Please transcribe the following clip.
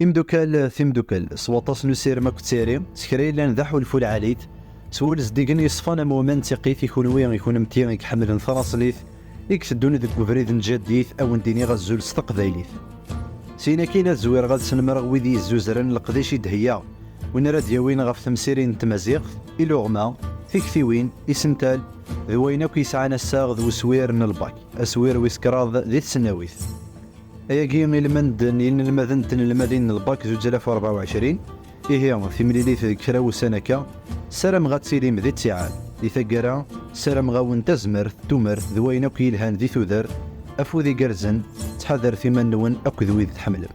إمدوكال ثيمدوكال سواطاس نسير ماك تسيري سكري لان ذا حول فول عليت سوال زديقن يصفانا مومن تقيت يكون وين يكون متيغ يحمل ثراصليث يكسدون ذك وفريد جديث او نديني غزول استقبايليث سينا كاين الزوير غاد سنمرغ ويدي الزوزران القديش يدهيا وين راه يوين غف تمسيرين تمازيغ إلوغما فيكثيوين يسنتال ذوين كي يسعانا الساغ ذو سوير الباك اسوير ويسكراض ذي السناويث اياكي المندن المدن المدينة الباك 2024 إيه في مليليث كرا وسنكا سلام غاتسيلي مذي تسعاد دي ثقرا سلام غاون تزمر تمر ذوين كي يلهان ذي ثذر أفو ذي قرزن تحذر في منون أكو ذوي تحملم.